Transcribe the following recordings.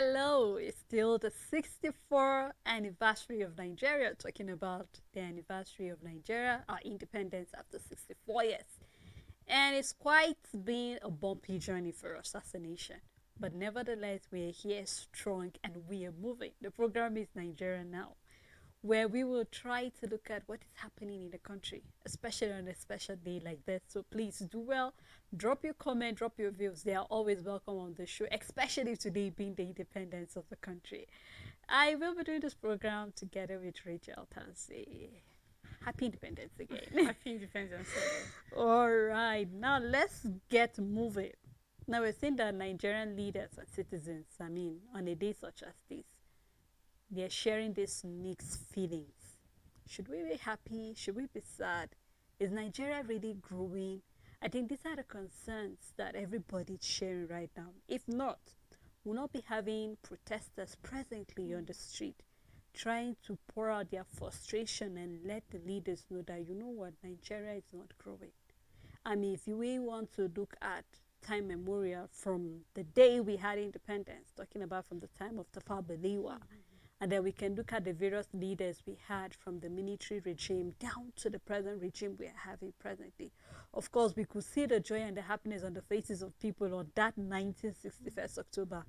Hello, it's still the 64th anniversary of Nigeria, talking about the anniversary of Nigeria, our independence after 64 years. And it's quite been a bumpy journey for us as a nation. But nevertheless, we are here strong and we are moving. The program is Nigeria Now, where we will try to look at what is happening in the country, especially on a special day like this. So please do well, drop your comment, drop your views. They are always welcome on the show, especially today being the independence of the country. I will be doing this program together with Rachel Tansey. Happy independence again. Happy Independence Day. All right, now let's get moving. Now we're seeing that Nigerian leaders and citizens, on a day such as this, they're sharing these mixed feelings. Should we be happy? Should we be sad? Is Nigeria really growing? I think these are the concerns that everybody's sharing right now. If not, we'll not be having protesters presently on the street trying to pour out their frustration and let the leaders know that you know what, Nigeria is not growing. If we want to look at time memorial from the day we had independence, talking about from the time of Tafawa Balewa, and then we can look at the various leaders we had from the military regime down to the present regime we are having presently. Of course, we could see the joy and the happiness on the faces of people on that 1961st October.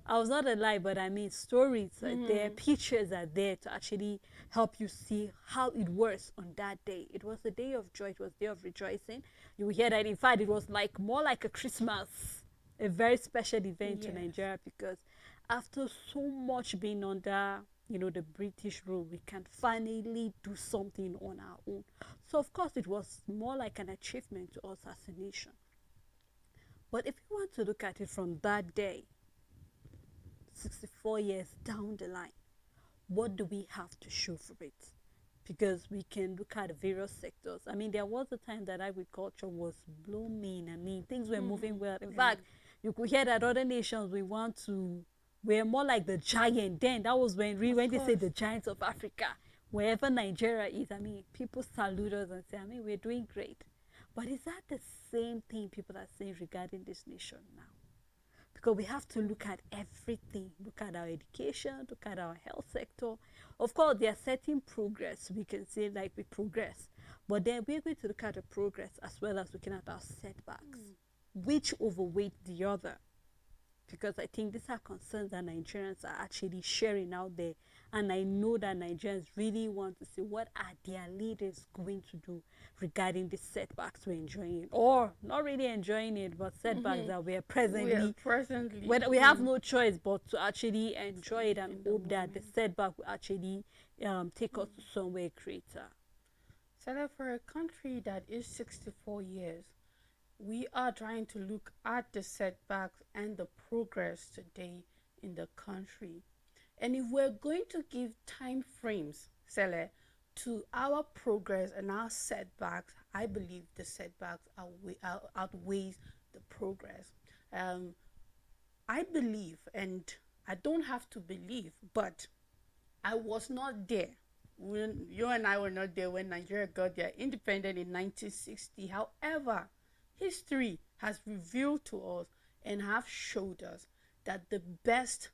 I was not alive, but stories are there, pictures are there to actually help you see how it was on that day. It was a day of joy, it was a day of rejoicing. You will hear that, in fact, it was like more like a Christmas, a very special event to Yes. Nigeria, because after so much being under the British rule, we can finally do something on our own. So of course it was more like an achievement to us as a nation. But if you want to look at it from that day, 64 years down the line, what do we have to show for it? Because we can look at various sectors. There was a time that agriculture was blooming. Things were moving well. In fact, you could hear that other nations we're more like the giant. Then that was when Of they say course. the giants of Africa, wherever Nigeria is. People salute us and say, we're doing great. But is that the same thing people are saying regarding this nation now? Because we have to look at everything, look at our education, look at our health sector. Of course, there are certain progress we can say, like we progress, but then we're going to look at the progress as well as looking at our setbacks, which overweight the other. Because I think these are concerns that Nigerians are actually sharing out there. And I know that Nigerians really want to see what are their leaders going to do regarding the setbacks we're enjoying. Or not really enjoying it, but setbacks that we are We are presently, presently when we have no choice but to actually enjoy it and in the hope that the moment. setback will actually take us to somewhere greater. So that for a country that is 64 years, we are trying to look at the setbacks and the progress today in the country. And if we're going to give time frames, Sele, to our progress and our setbacks, I believe the setbacks outweighs the progress. Um, I believe, and I don't have to believe, but I was not there when you and I were not there when Nigeria got their independence in 1960. However, history has revealed to us and have showed us that the best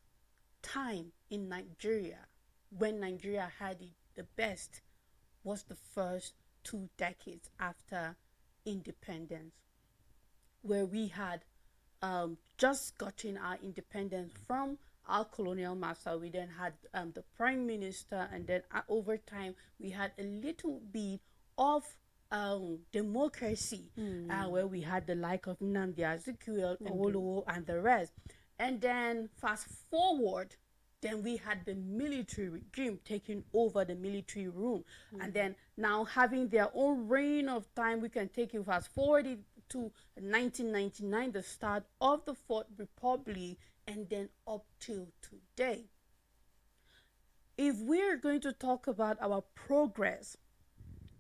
time in Nigeria, when Nigeria had it the best, was the first 2 decades after independence, where we had just gotten our independence from our colonial master. We then had the prime minister, and then over time we had a little bit of democracy, where we had the like of Nnamdi Azikiwe, Awolowo, and the rest. And then fast forward, then we had the military regime taking over the military room, and then now having their own reign of time. We can take you fast forward it to 1999, the start of the Fourth Republic, and then up till today. If we're going to talk about our progress,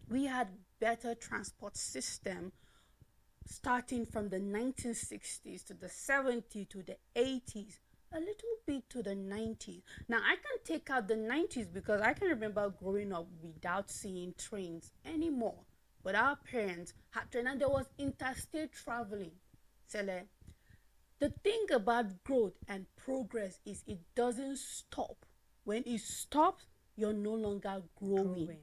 we had better transport system starting from the 1960s to the 70s to the 80s, a little bit to the 90s. Now, I can take out the 90s because I can remember growing up without seeing trains anymore. But our parents had trains, and there was interstate traveling. Sele, The thing about growth and progress is it doesn't stop. When it stops, you're no longer growing.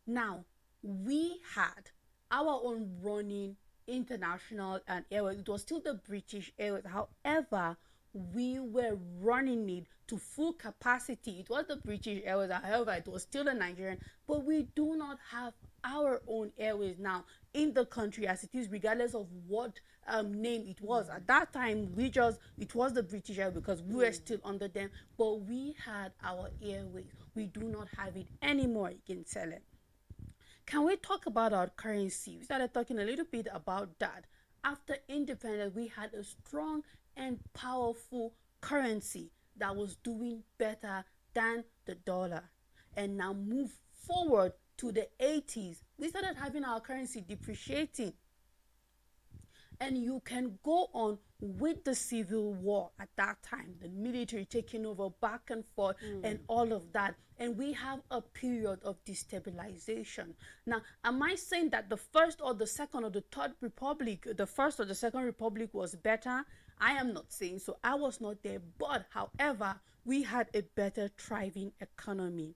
Now, we had our own running international and airways. It was still the British Airways. However, we were running it to full capacity. It was the British Airways. However, it was still a Nigerian, but we do not have our own airways now in the country as it is, regardless of what name it was. At that time, it was the British Airways because we were still under them, but we had our airways. We do not have it anymore. You can sell it. Can we talk about our currency? We started talking a little bit about that. After independence, we had a strong and powerful currency that was doing better than the dollar. And now move forward to the 80s, we started having our currency depreciating. And you can go on with the civil war at that time, the military taking over back and forth and all of that. And we have a period of destabilization. Now, am I saying that the first or the second or the third republic, the first or the second republic was better? I am not saying so. I was not there. But however, we had a better thriving economy.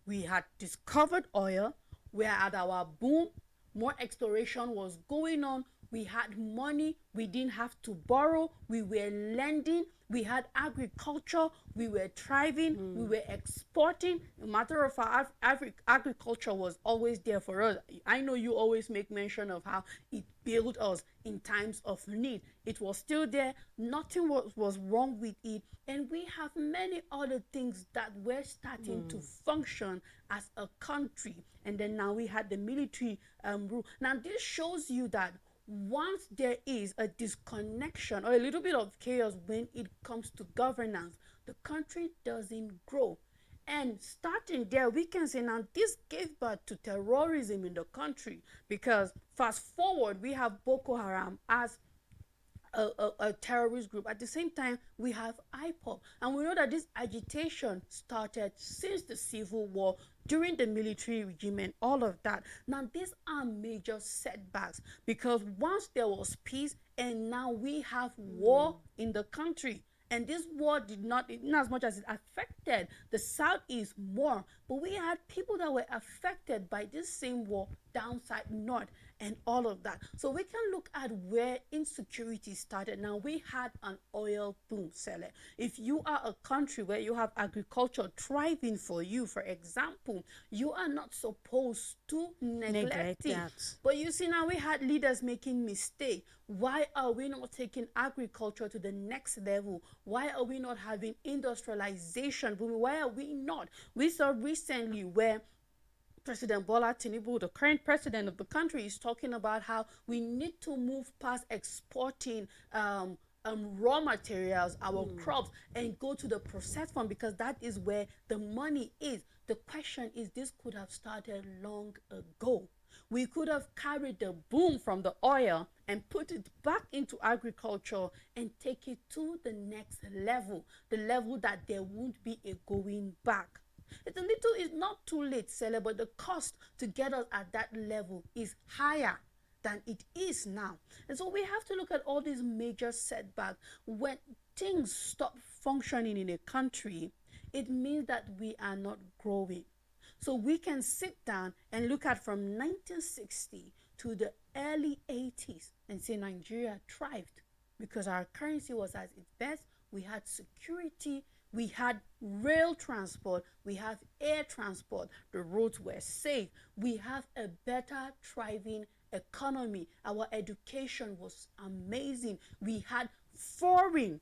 We had discovered oil. We had our boom. More exploration was going on. We had money. We didn't have to borrow. We were lending. We had agriculture. We were thriving. We were exporting. A matter of fact, agriculture was always there for us. I know you always make mention of how it built us in times of need. It was still there. Nothing was wrong with it. And we have many other things that were starting to function as a country. And then now we had the military rule. Now this shows you that once there is a disconnection or a little bit of chaos when it comes to governance, the country doesn't grow. And starting there, we can say now this gave birth to terrorism in the country, because fast forward, we have Boko Haram as a terrorist group. At the same time, we have IPOB. And we know that this agitation started since the Civil War, during the military regime and all of that. Now, these are major setbacks, because once there was peace and now we have war in the country. And this war did not, in as much as it affected the Southeast more, but we had people that were affected by this same war downside north and all of that. So we can look at where insecurity started. Now, we had an oil boom, seller. If you are a country where you have agriculture thriving for you, for example, you are not supposed to neglect it. that. But you see, now we had leaders making mistakes. Why are we not taking agriculture to the next level? Why are we not having industrialization? Why are we not? We saw recently where President Bola Tinubu, the current president of the country, is talking about how we need to move past exporting raw materials, our crops, and go to the processed form, because that is where the money is. The question is, this could have started long ago. We could have carried the boom from the oil and put it back into agriculture and take it to the next level, the level that there won't be a going back. It's not too late, seller, but the cost to get us at that level is higher than it is now. And so we have to look at all these major setbacks. When things stop functioning in a country, it means that we are not growing. So we can sit down and look at from 1960 to the early 80s and say Nigeria thrived because our currency was at its best. We had security, we had rail transport, we have air transport, the roads were safe, we have a better thriving economy, our education was amazing, we had foreign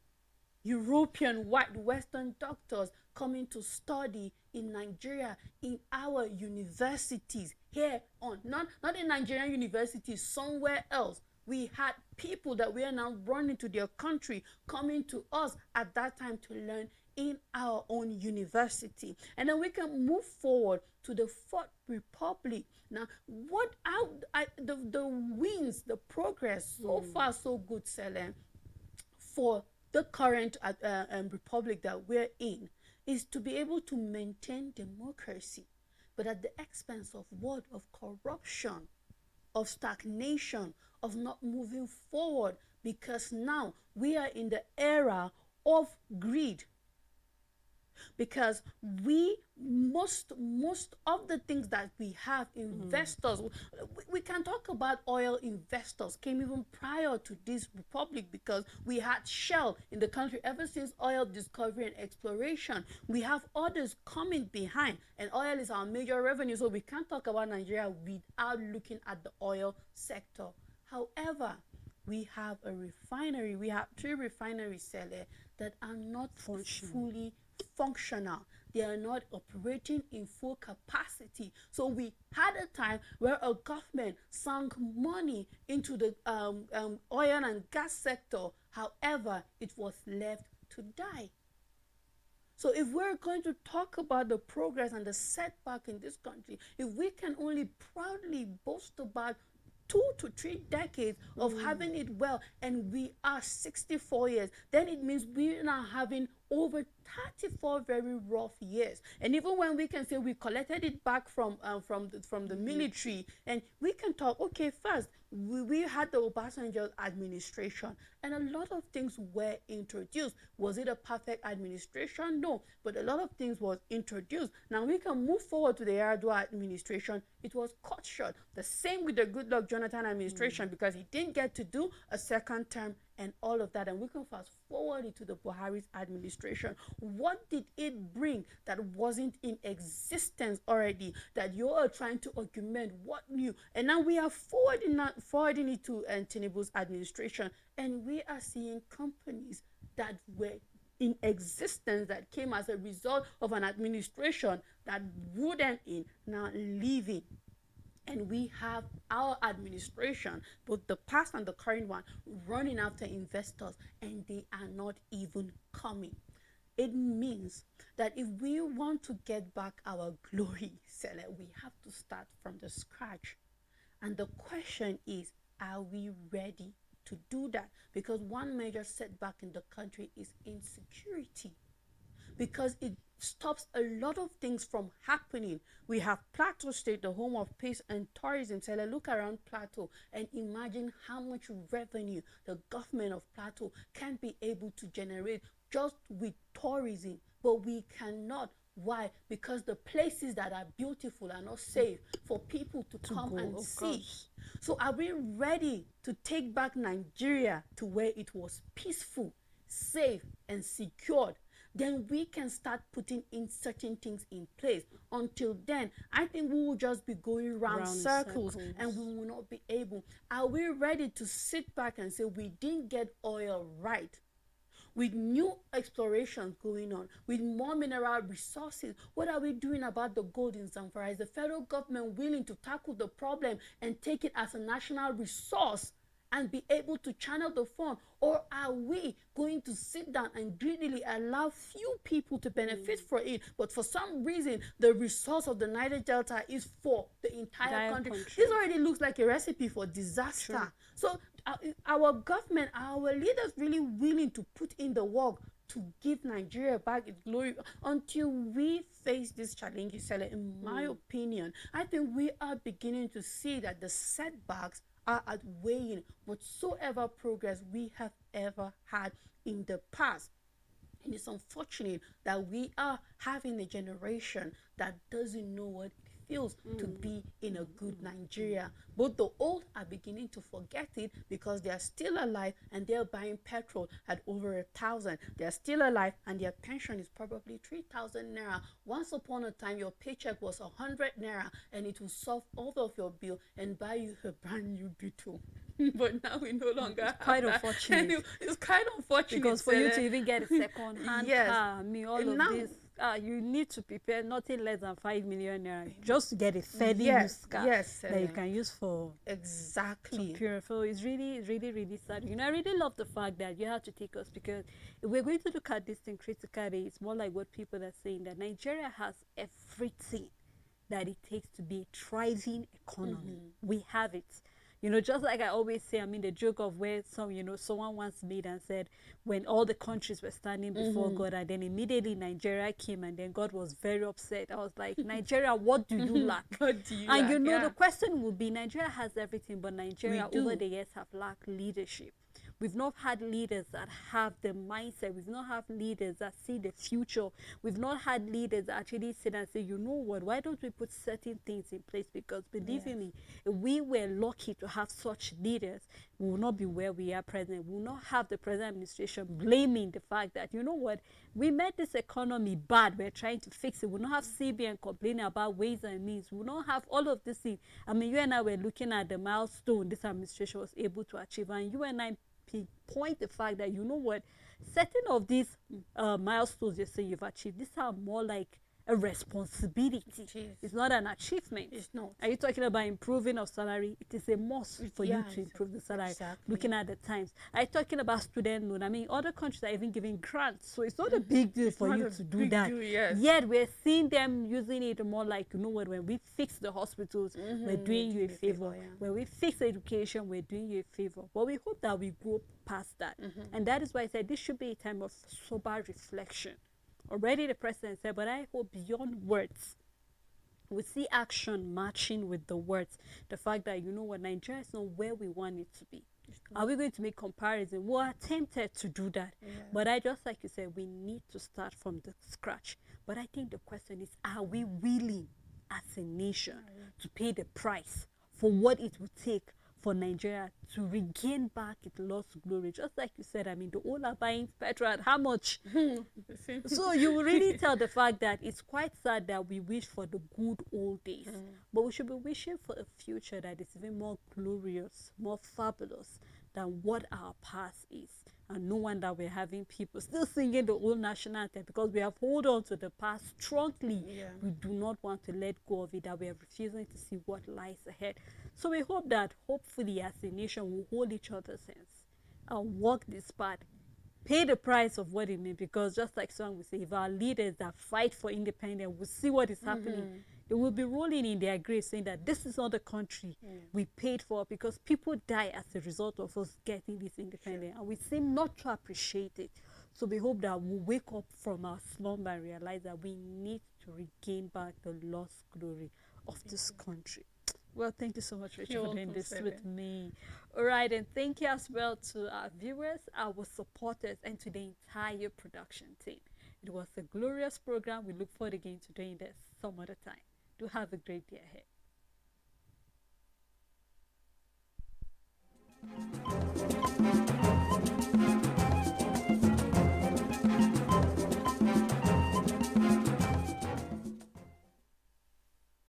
European white Western doctors coming to study in Nigeria, in our universities here on, not in Nigerian universities, somewhere else. We had people that we are now running to their country coming to us at that time to learn in our own university. And then we can move forward to the Fourth Republic. Now, the wins, the progress, so far so good, Selen, for the current republic that we're in, is to be able to maintain democracy, but at the expense of what? Of corruption, of stagnation, of not moving forward, because now we are in the era of greed, because most of the things that we have, investors, we can talk about oil investors came even prior to this republic, because we had Shell in the country ever since oil discovery and exploration. We have others coming behind, and oil is our major revenue, so we can't talk about Nigeria without looking at the oil sector. However, we have a refinery, we have 3 refineries, Sele, that are not fully functional. They are not operating in full capacity. So we had a time where a government sunk money into the oil and gas sector. However, it was left to die. So if we're going to talk about the progress and the setback in this country, if we can only proudly boast about 2 to 3 decades of having it well, and we are 64 years, then it means we are having over 34 very rough years. And even when we can say we collected it back from the military, and we can talk, okay, first we had the Obasanjo administration, and a lot of things were introduced. Was it a perfect administration? No, but a lot of things was introduced. Now we can move forward to the Yar'Adua administration. It was cut short. The same with the Goodluck Jonathan administration, because he didn't get to do a second term and all of that. And we can fast forward into the Buhari's administration. What did it bring that wasn't in existence already, that you are trying to augment? What new? And now we are forwarding it to Tinubu's administration, and we are seeing companies that were in existence, that came as a result of an administration that wouldn't in, now leaving. And we have our administration, both the past and the current one, running after investors, and they are not even coming. It means that if we want to get back our glory, Sele, we have to start from the scratch. And the question is, are we ready to do that? Because one major setback in the country is insecurity, because it stops a lot of things from happening. We have Plateau State, the home of peace and tourism. So look around Plateau and imagine how much revenue the government of Plateau can be able to generate just with tourism. But we cannot. Why? Because the places that are beautiful are not safe for people to come and see. So are we ready to take back Nigeria to where it was peaceful, safe, and secured? Then we can start putting in certain things in place. Until then, I think we will just be going round circles, and we will not be able. Are we ready to sit back and say we didn't get oil right? With new explorations going on, with more mineral resources, what are we doing about the gold in Zamfara? Is the federal government willing to tackle the problem and take it as a national resource and be able to channel the fund? Or are we going to sit down and greedily allow few people to benefit from it, but for some reason the resource of the Niger Delta is for the entire country? This already looks like a recipe for disaster. Sure. So our government, our leaders really willing to put in the work to give Nigeria back its glory? Until we face these challenges, in my opinion, I think we are beginning to see that the setbacks are outweighing whatsoever progress we have ever had in the past. And it's unfortunate that we are having a generation that doesn't know what it feels to be in a good Nigeria. But the old are beginning to forget it, because they are still alive and they're buying petrol at over 1,000. They're still alive and their pension is probably 3,000 naira. Once upon a time, your paycheck was 100 naira, and it will solve all of your bill and buy you a brand new Beetle. But now we no longer it's quite unfortunate. It's quite unfortunate, because for you to even get a second hand car, all of now, this, you need to prepare nothing less than 5 million naira just to get a fairly used car that you can use for exactly to purify. It's really, really, really sad. I really love the fact that you have to take us, because if we're going to look at this thing critically, it's more like what people are saying, that Nigeria has everything that it takes to be a thriving economy. We have it. Just like I always say, the joke of where someone once made and said, when all the countries were standing before God, and then immediately Nigeria came, and then God was very upset. I was like, Nigeria, what do you lack? What do you lack? The question would be, Nigeria has everything, but Nigeria over the years have lacked leadership. We've not had leaders that have the mindset. We've not had leaders that see the future. We've not had leaders that actually sit and say, you know what, why don't we put certain things in place? Because believe Yes. me, if we were lucky to have such leaders, we will not be where we are present. We will not have the present administration blaming the fact that, you know what, we made this economy bad. We're trying to fix it. We'll not have CBN complaining about ways and means. We'll not have all of this thing. I mean, you and I were looking at the milestone this administration was able to achieve, and you and I pinpoint the fact that, you know what, certain of these milestones you say you've achieved, these are more like a responsibility. Jeez. It's not an achievement. It's not. Are you talking about improving of salary? It is a must for you to improve the salary. Exactly. Looking at the times. Are you talking about student loan? I mean, other countries are even giving grants, so it's not a big deal for not you a to do big that. deal, yes. Yet we're seeing them using it more like, you know what, when we fix the hospitals, we're doing you a favor. Yeah. When we fix education, we're doing you a favor. But we hope that we go past that. And that is why I said this should be a time of sober reflection. Already the president said, but I hope beyond words, we see action matching with the words. The fact that, you know what, Nigeria is not where we want it to be. Are we going to make comparison? We're tempted to do that. Yeah. But I just like you said, we need to start from the scratch. But I think the question is, are we willing as a nation to pay the price for what it would take for Nigeria to regain back its lost glory? Just like you said, I mean, the oil are buying petrol at how much? So you will really tell the fact that it's quite sad that we wish for the good old days, but we should be wishing for a future that is even more glorious, more fabulous than what our past is. And no wonder we're having people still singing the old national anthem, because we have hold on to the past strongly. Yeah. We do not want to let go of it, that we are refusing to see what lies ahead. So we hope that hopefully as a nation we'll hold each other's hands and walk this path, pay the price of what it means, because just like someone will say, if our leaders that fight for independence will see what is happening, they will be rolling in their graves saying that this is not the country we paid for, because people die as a result of us getting this independence, and we seem not to appreciate it. So we hope that we'll wake up from our slumber and realize that we need to regain back the lost glory of this country. Well, thank you so much, Rachel, You're for doing welcome, this Sebe. with me. All right, and thank you as well to our viewers, our supporters, and to the entire production team. It was a glorious program. We look forward again to doing this some other time. Do have a great day ahead.